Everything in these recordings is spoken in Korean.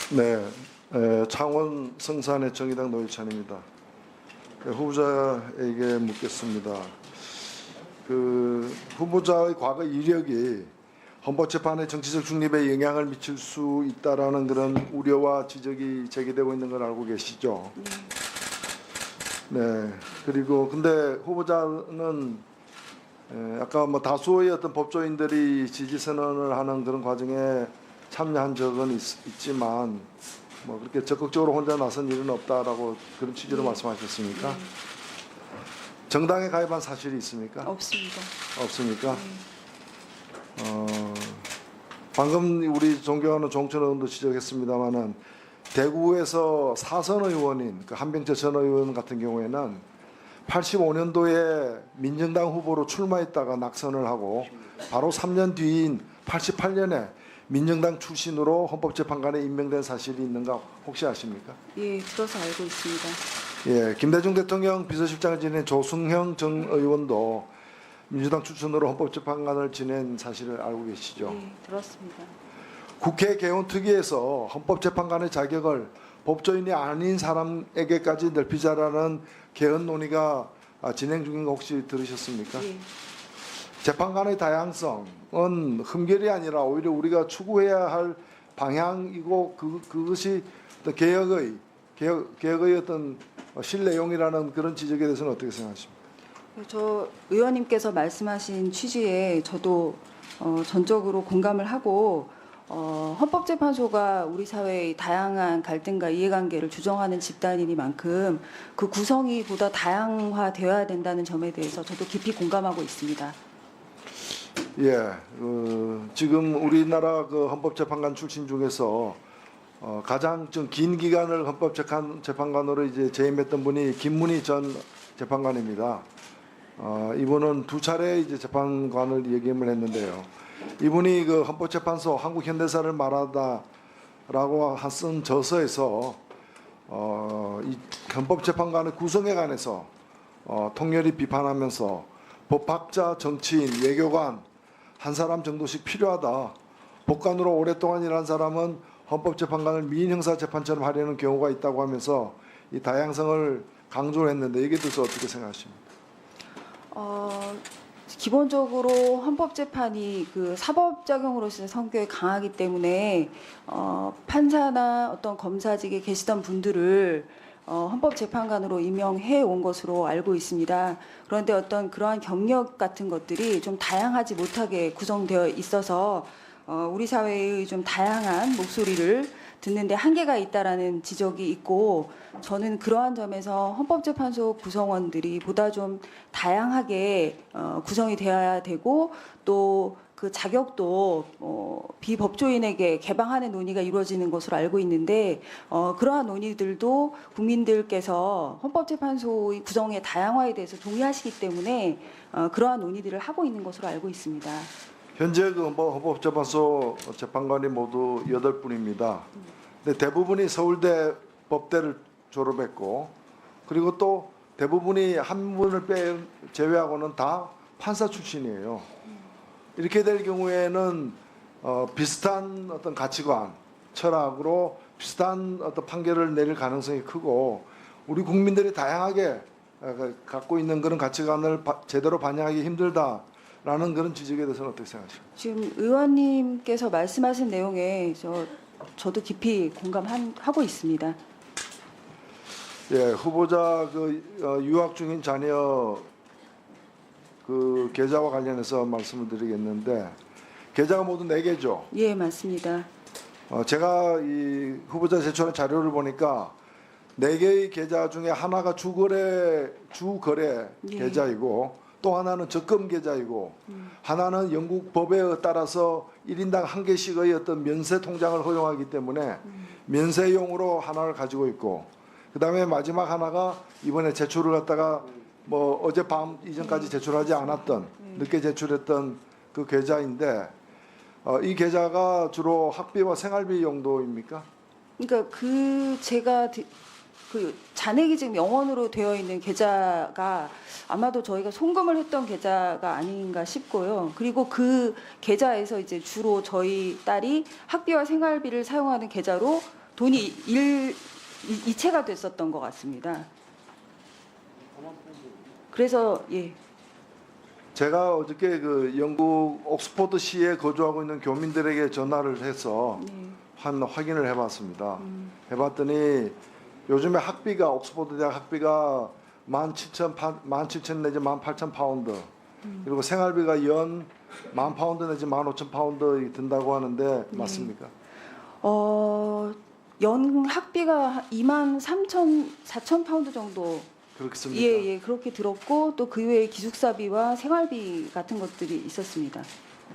네, 창원 성산의 정의당 노회찬입니다. 후보자에게 묻겠습니다. 그 후보자의 과거 이력이 헌법재판의 정치적 중립에 영향을 미칠 수 있다라는 그런 우려와 지적이 제기되고 있는 걸 알고 계시죠? 네. 그리고 근데 후보자는 아까 뭐 다수의 어떤 법조인들이 지지 선언을 하는 그런 과정에 참여한 적은 있지만 뭐 그렇게 적극적으로 혼자 나선 일은 없다라고 그런 취지로 말씀하셨습니까? 정당에 가입한 사실이 있습니까? 없습니다. 없습니까? 방금 우리 존경하는 종천 의원도 지적했습니다마는 대구에서 사선 의원인 그 한병철 전 의원 같은 경우에는 85년도에 민정당 후보로 출마했다가 낙선을 하고 바로 3년 뒤인 88년에 민정당 출신으로 헌법재판관에 임명된 사실이 있는가 혹시 아십니까? 예, 들어서 알고 있습니다. 예, 김대중 대통령 비서실장을 지낸 조승형 전 의원도 민주당 출신으로 헌법재판관을 지낸 사실을 알고 계시죠? 예, 들었습니다. 국회 개헌특위에서 헌법재판관의 자격을 법조인이 아닌 사람에게까지 넓히자라는 개헌 논의가 진행 중인 거 혹시 들으셨습니까? 예, 재판관의 다양성은 흠결이 아니라 오히려 우리가 추구해야 할 방향이고 그것이 어떤 개혁의 어떤 실내용이라는 그런 지적에 대해서는 어떻게 생각하십니까? 저 의원님께서 말씀하신 취지에 저도 전적으로 공감을 하고 헌법재판소가 우리 사회의 다양한 갈등과 이해관계를 조정하는 집단이니만큼 그 구성이 보다 다양화되어야 된다는 점에 대해서 저도 깊이 공감하고 있습니다. 예, 지금 우리나라 그 헌법재판관 출신 중에서 가장 좀 긴 기간을 헌법재판관으로 이제 재임했던 분이 김문희 전 재판관입니다. 이분은 두 차례 이제 재판관을 역임을 했는데요. 이분이 그 헌법재판소 한국 현대사를 말하다라고 쓴 저서에서 이 헌법재판관의 구성에 관해서 통렬히 비판하면서 법학자, 정치인, 외교관 한 사람 정도씩 필요하다. 법관으로 오랫동안 일한 사람은 헌법재판관을 민형사재판처럼 하려는 경우가 있다고 하면서 이 다양성을 강조를 했는데 이게 대해서 어떻게 생각하십니까? 기본적으로 헌법재판이 그 사법작용으로서의 성격이 강하기 때문에 판사나 어떤 검사직에 계시던 분들을 헌법재판관으로 임명해 온 것으로 알고 있습니다. 그런데 어떤 그러한 경력 같은 것들이 좀 다양하지 못하게 구성되어 있어서 우리 사회의 좀 다양한 목소리를 듣는데 한계가 있다라는 지적이 있고 저는 그러한 점에서 헌법재판소 구성원들이 보다 좀 다양하게 구성이 되어야 되고 또 그 자격도 비법조인에게 개방하는 논의가 이루어지는 것으로 알고 있는데 그러한 논의들도 국민들께서 헌법재판소의 구성의 다양화에 대해서 동의하시기 때문에 그러한 논의들을 하고 있는 것으로 알고 있습니다. 현재 그 헌법재판소 재판관이 모두 8분입니다. 근데 대부분이 서울대 법대를 졸업했고 그리고 또 대부분이 한 분을 제외하고는 다 판사 출신이에요. 이렇게 될 경우에는 비슷한 어떤 가치관, 철학으로 비슷한 어떤 판결을 내릴 가능성이 크고 우리 국민들이 다양하게 갖고 있는 그런 가치관을 제대로 반영하기 힘들다라는 그런 지적에 대해서는 어떻게 생각하십니까? 지금 의원님께서 말씀하신 내용에 저도 깊이 공감하고 있습니다. 예, 후보자 그 유학 중인 자녀 그 계좌와 관련해서 말씀을 드리겠는데 계좌가 모두 4개죠. 예, 맞습니다. 제가 이 후보자 제출한 자료를 보니까 4개의 계좌 중에 하나가 주거래 예. 계좌이고 또 하나는 적금 계좌이고 하나는 영국 법에 따라서 1인당 1개씩의 어떤 면세 통장을 허용하기 때문에 면세용으로 하나를 가지고 있고 그다음에 마지막 하나가 이번에 제출을 갖다가 뭐 어젯밤 이전까지 제출하지 않았던 늦게 제출했던 그 계좌인데 이 계좌가 주로 학비와 생활비 용도입니까? 그러니까 제가 그 잔액이 지금 영원으로 되어 있는 계좌가 아마도 저희가 송금을 했던 계좌가 아닌가 싶고요. 그리고 그 계좌에서 이제 주로 저희 딸이 학비와 생활비를 사용하는 계좌로 돈이 이체가 됐었던 것 같습니다. 그래서 예. 제가 어저께 그 영국 옥스포드시에 거주하고 있는 교민들에게 전화를 해서 네. 한 확인을 해봤습니다. 해봤더니 요즘에 학비가 옥스포드 대학 학비가 17,000 내지 18,000파운드 그리고 생활비가 연 10,000파운드 내지 15,000파운드 든다고 하는데 맞습니까? 연 학비가 23,400 파운드 정도. 그렇습니까? 예, 그렇게 들었고 또 그 외에 기숙사비와 생활비 같은 것들이 있었습니다.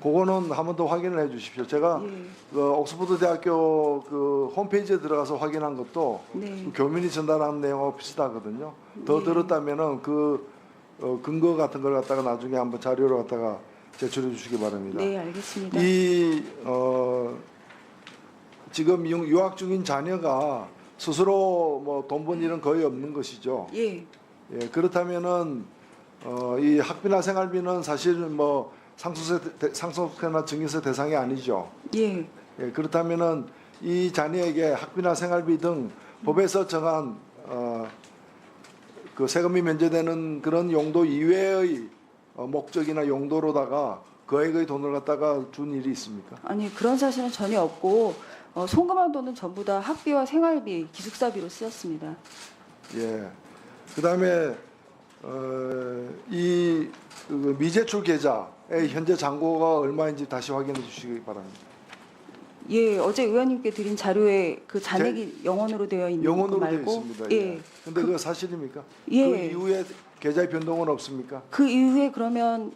그거는 한 번 더 확인을 해주십시오. 제가 예. 그 옥스포드 대학교 그 홈페이지에 들어가서 확인한 것도 네. 그 교민이 전달한 내용하고 비슷하거든요. 더 예. 들었다면은 그 근거 같은 걸 갖다가 나중에 한번 자료로 갖다가 제출해 주시기 바랍니다. 네, 알겠습니다. 이 지금 유학 중인 자녀가 스스로 뭐 돈 번 일은 거의 없는 것이죠. 예. 예, 그렇다면은 이 학비나 생활비는 사실 뭐 상속세나 증여세 대상이 아니죠. 예. 예, 그렇다면은 이 자녀에게 학비나 생활비 등 법에서 정한 그 세금이 면제되는 그런 용도 이외의 목적이나 용도로다가 거액의 돈을 갖다가 준 일이 있습니까? 아니 그런 사실은 전혀 없고 송금한 돈은 전부 다 학비와 생활비, 기숙사비로 쓰였습니다. 예. 그다음에 이 그 미제출 계좌의 현재 잔고가 얼마인지 다시 확인해 주시기 바랍니다. 예, 어제 의원님께 드린 자료에 그 잔액이 영원으로 되어 있는 거 영원으로 되어 말고 있습니다. 예. 근데 그거 사실입니까? 예. 그 이후에 계좌의 변동은 없습니까? 그 이후에 그러면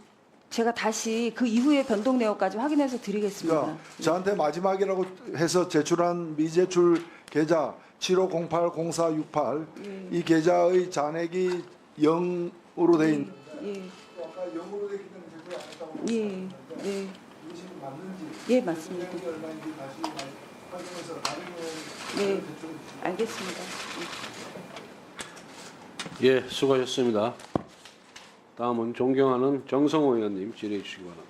제가 다시 그 이후의 변동 내역까지 확인해서 드리겠습니다. 그러니까 저한테 마지막이라고 해서 제출한 미제출 계좌 75080468 예. 이 계좌의 잔액이 0으로 돼 있는. 예. 아까 0으로 돼 있기 때문에 제출 안 했다고. 예. 예. 이것이 맞는지. 예, 맞습니다. 금액이 얼마인지 다시 확인해서 다른 네. 알겠습니다. 예, 수고하셨습니다. 다음은 존경하는 정성호 의원님 질의해 주시기 바랍니다.